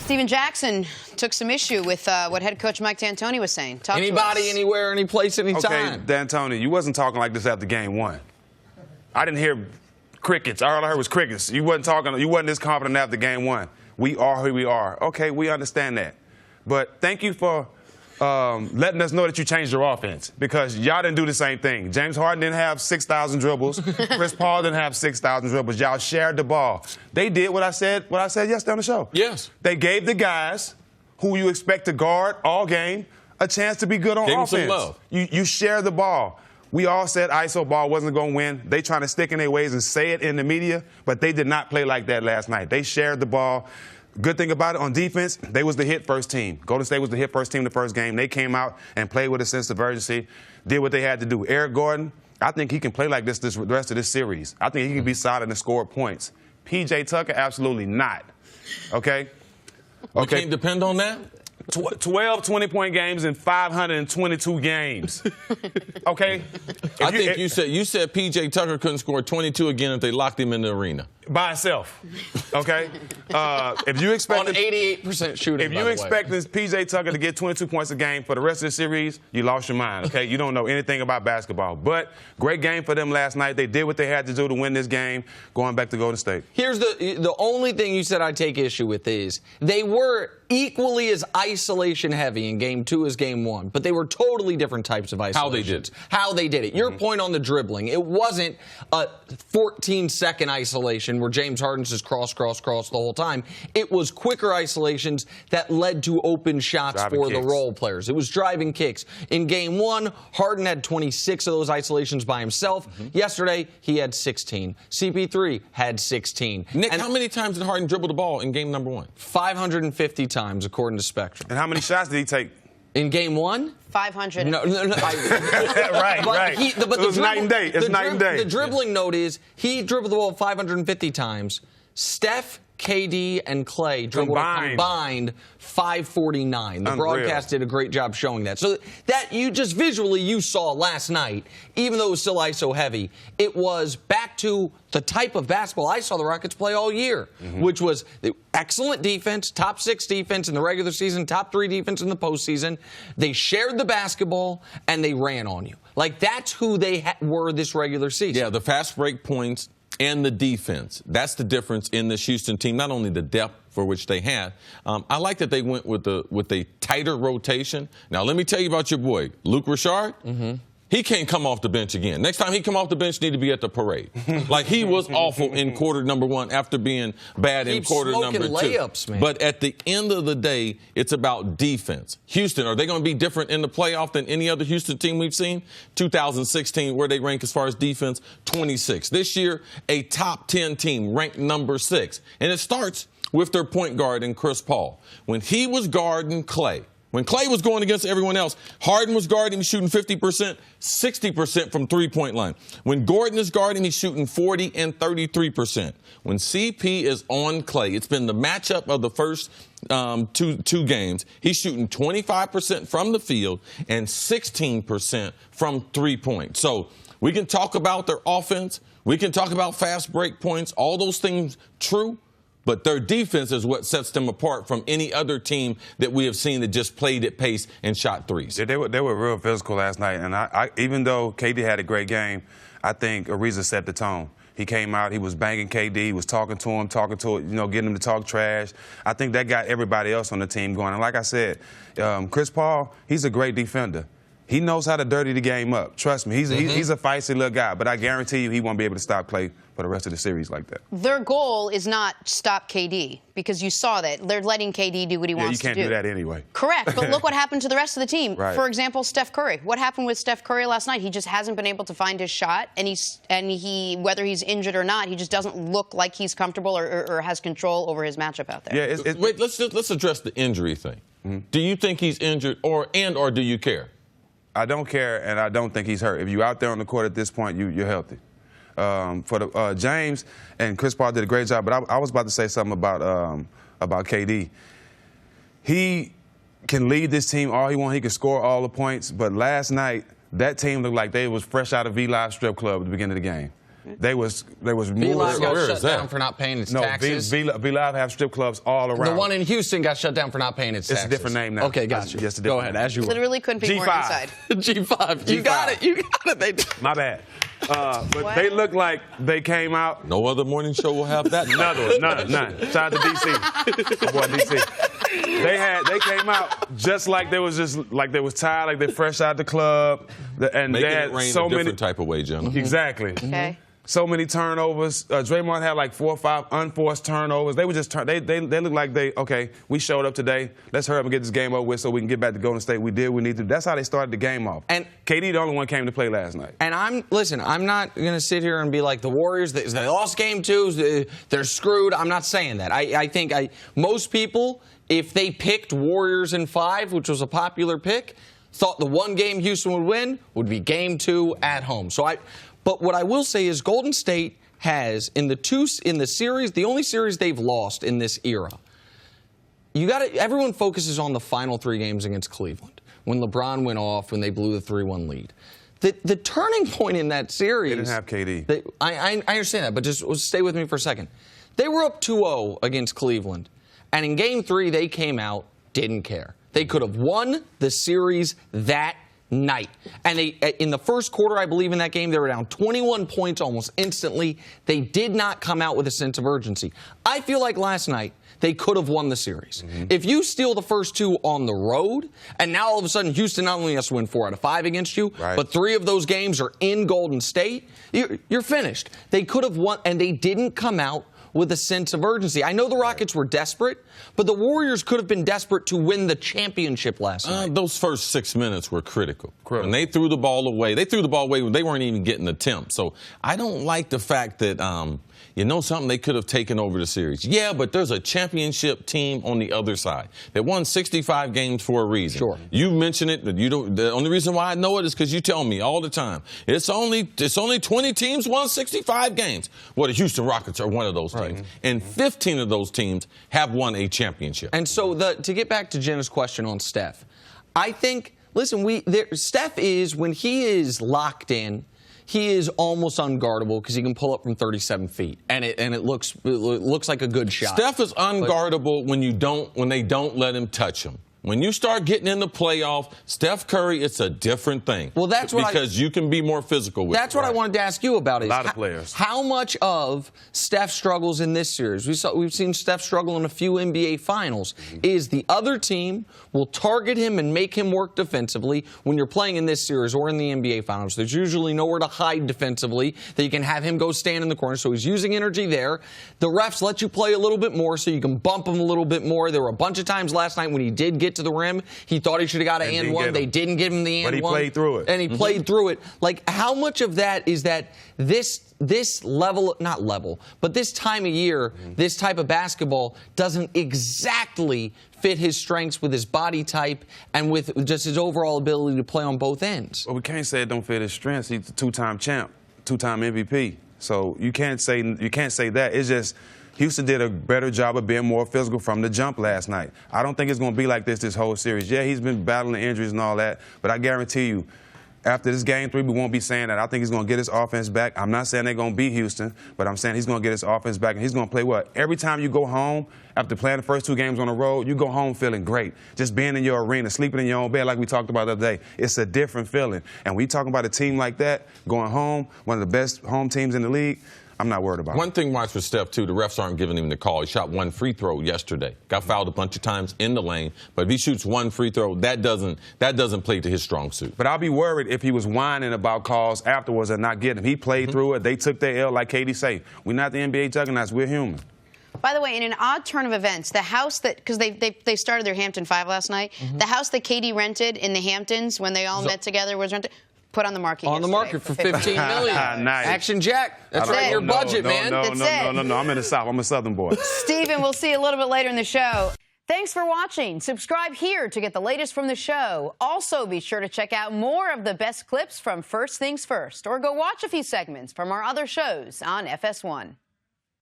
Steven Jackson took some issue with what head coach Mike D'Antoni was saying. Anybody, anywhere, any place, anytime. Okay, D'Antoni, you wasn't talking like this after game one. I didn't hear crickets. All I heard was crickets. You wasn't this confident after game one. We are who we are. Okay, we understand that. But thank you for letting us know that you changed your offense, because y'all didn't do the same thing. James Harden didn't have 6,000 dribbles. Chris Paul didn't have 6,000 dribbles. Y'all shared the ball. They did what I said yesterday on the show. Yes. They gave the guys who you expect to guard all game a chance to be good on offense. Some love. You share the ball. We all said ISO ball wasn't going to win. They trying to stick in their ways and say it in the media, but they did not play like that last night. They shared the ball. Good thing about it, on defense, they was the hit first team. Golden State was the hit first team the first game. They came out and played with a sense of urgency, did what they had to do. Eric Gordon, I think he can play like this the rest of this series. I think he can be solid and score points. P.J. Tucker, absolutely not. Okay? You can't depend on that? 12 20-point games in 522 games. Okay? I think you said P.J. Tucker couldn't score 22 again if they locked him in the arena. By himself. Okay? If you expect on 88% shooting, if you expect this P.J. Tucker to get 22 points a game for the rest of the series, you lost your mind. Okay? You don't know anything about basketball. But great game for them last night. They did what they had to do to win this game, going back to Golden State. Here's the only thing you said I take issue with is they were equally as isolation heavy in game 2 as game 1, but they were totally different types of isolation. How they did it. Your point on the dribbling, it wasn't a 14-second isolation where James Harden's just cross the whole time. It was quicker isolations that led to open shots for the role players. It was driving kicks. In game 1, Harden had 26 of those isolations by himself. Yesterday, he had 16. CP3 had 16. Nick, how many times did Harden dribble the ball in game number 1? 550 times, according to Spectrum. And how many shots did he take? In game 1? 500. No. Right. But it was night and day. It's night and day. The dribbling note is he dribbled the ball 550 times. Steph, KD, and Clay dribbled combined 549. The broadcast did a great job showing that. So that you just visually you saw last night, even though it was still ISO heavy, it was back to the type of basketball I saw the Rockets play all year, which was excellent defense, top 6 defense in the regular season, top 3 defense in the postseason. They shared the basketball, and they ran on you. Like, that's who they were this regular season. Yeah, the fast break points and the defense. That's the difference in this Houston team, not only the depth for which they had. I like that they went with a tighter rotation. Now, let me tell you about your boy, Luke Richard. He can't come off the bench again. Next time he come off the bench, need to be at the parade. Like, he was awful in quarter number 1 after being bad in quarter number 2. Layups, man. But at the end of the day, it's about defense. Houston, are they going to be different in the playoff than any other Houston team we've seen? 2016, where they rank as far as defense, 26. This year, a top 10 team, ranked number 6. And it starts with their point guard in Chris Paul. When he was guarding Clay, when Clay was going against everyone else, Harden was guarding, he's shooting 50%, 60% from three-point line. When Gordon is guarding, he's shooting 40 and 33%. When CP is on Clay, it's been the matchup of the first two games. He's shooting 25% from the field and 16% from three-point. So we can talk about their offense. We can talk about fast break points. All those things true. But their defense is what sets them apart from any other team that we have seen that just played at pace and shot threes. Yeah, they were real physical last night. And I even though KD had a great game, I think Ariza set the tone. He came out, he was banging KD, he was talking to him, getting him to talk trash. I think that got everybody else on the team going. And like I said, Chris Paul, he's a great defender. He knows how to dirty the game up. Trust me, he's a feisty little guy. But I guarantee you he won't be able to stop Clay for the rest of the series like that. Their goal is not stop KD, because you saw that. They're letting KD do what he wants to do. You can't do that anyway. Correct, but look what happened to the rest of the team. Right. For example, Steph Curry. What happened with Steph Curry last night? He just hasn't been able to find his shot, and he whether he's injured or not, he just doesn't look like he's comfortable or has control over his matchup out there. Yeah, wait, let's address the injury thing. Do you think he's injured, or do you care? I don't care, and I don't think he's hurt. If you're out there on the court at this point, you're healthy. For James and Chris Paul did a great job, but I was about to say something about KD. He can lead this team all he wants. He can score all the points, but last night that team looked like they was fresh out of V-Live strip club at the beginning of the game. They was V-Live got Where shut is that? down for not paying its no, taxes. V-Live have strip clubs all around. The one in Houston got shut down for not paying its taxes. It's a different name now. Okay, got you. Just a Go different ahead, name. as you were. Literally couldn't be more inside. G5. You got it. You got it. My bad. But they look like they came out. No other morning show will have that. None. Shout out to DC. My boy DC. They came out just like they was tired, like they fresh out the club, and Making they had it rain so a many different type of way, Jenna. Exactly. Okay. So many turnovers. Draymond had like 4 or 5 unforced turnovers. They were just they look like we showed up today. Let's hurry up and get this game over with so we can get back to Golden State. We did what we need to. That's how they started the game off. And KD, the only one came to play last night. And I'm not going to sit here and be like the Warriors, they lost game 2, they're screwed. I'm not saying that. I think most people, if they picked Warriors in 5, which was a popular pick, thought the one game Houston would win would be game 2 at home. But what I will say is Golden State has, in the series, the only series they've lost in this era, everyone focuses on the final 3 games against Cleveland, when LeBron went off, when they blew the 3-1 lead. The turning point in that series... They didn't have KD. I understand that, but just stay with me for a second. They were up 2-0 against Cleveland, and in Game 3, they came out, didn't care. They could have won the series that night. And in the first quarter, I believe in that game, they were down 21 points almost instantly. They did not come out with a sense of urgency. I feel like last night, they could have won the series. Mm-hmm. If you steal the first 2 on the road, and now all of a sudden Houston not only has to win 4 out of 5 against you, but 3 of those games are in Golden State, you're finished. They could have won, and they didn't come out with a sense of urgency. I know the Rockets were desperate, but the Warriors could have been desperate to win the championship last night. Those first 6 minutes were critical. When they threw the ball away, when they weren't even getting attempts. So I don't like the fact that, something, they could have taken over the series. Yeah, but there's a championship team on the other side that won 65 games for a reason. Sure. You mention it, but the only reason why I know it is because you tell me all the time. It's only 20 teams won 65 games. Well, the Houston Rockets are one of those teams. And 15 of those teams have won a championship. And so to get back to Jenna's question on Steph, I think, Steph is, when he is locked in, he is almost unguardable because he can pull up from 37 feet, and it looks like a good shot. Steph is unguardable when they don't let him touch him. When you start getting in the playoff, Steph Curry, it's a different thing. Well, because you can be more physical with it. That's what I wanted to ask you about. A lot of players. How much of Steph's struggles in this series, we've seen Steph struggle in a few NBA finals, is the other team will target him and make him work defensively when you're playing in this series or in the NBA finals. There's usually nowhere to hide defensively that you can have him go stand in the corner, so he's using energy there. The refs let you play a little bit more so you can bump him a little bit more. There were a bunch of times last night when he did get to the rim, he thought he should have got an and one. They didn't give him the and one. But he played through it. And he played through it. Like, how much of that is that this level, not level, but this time of year, this type of basketball doesn't exactly fit his strengths with his body type and with just his overall ability to play on both ends? Well, we can't say it don't fit his strengths. He's a 2-time champ, 2-time MVP. So you can't say that. It's just Houston did a better job of being more physical from the jump last night. I don't think it's going to be like this whole series. Yeah, he's been battling injuries and all that, but I guarantee you, after this Game 3, we won't be saying that. I think he's going to get his offense back. I'm not saying they're going to beat Houston, but I'm saying he's going to get his offense back, and he's going to play what? Every time you go home, after playing the first 2 games on the road, you go home feeling great. Just being in your arena, sleeping in your own bed like we talked about the other day, it's a different feeling. And when you talking about a team like that, going home, one of the best home teams in the league, I'm not worried about it. One thing, watch for Steph, too, the refs aren't giving him the call. He shot 1 free throw yesterday. Got fouled a bunch of times in the lane. But if he shoots 1 free throw, that doesn't play to his strong suit. But I'll be worried if he was whining about calls afterwards and not getting them. He played through it. They took their L, like Katie say. We're not the NBA juggernauts. We're human. By the way, in an odd turn of events, the house because they started their Hampton 5 last night, the house that Katie rented in the Hamptons when they all met together was rented. Put on the market. On the market for $15 million. Nice. Action Jack. That's right. Your budget, man. No. I'm in the South. I'm a Southern boy. Steven, we'll see you a little bit later in the show. Thanks for watching. Subscribe here to get the latest from the show. Also, be sure to check out more of the best clips from First Things First, or go watch a few segments from our other shows on FS1.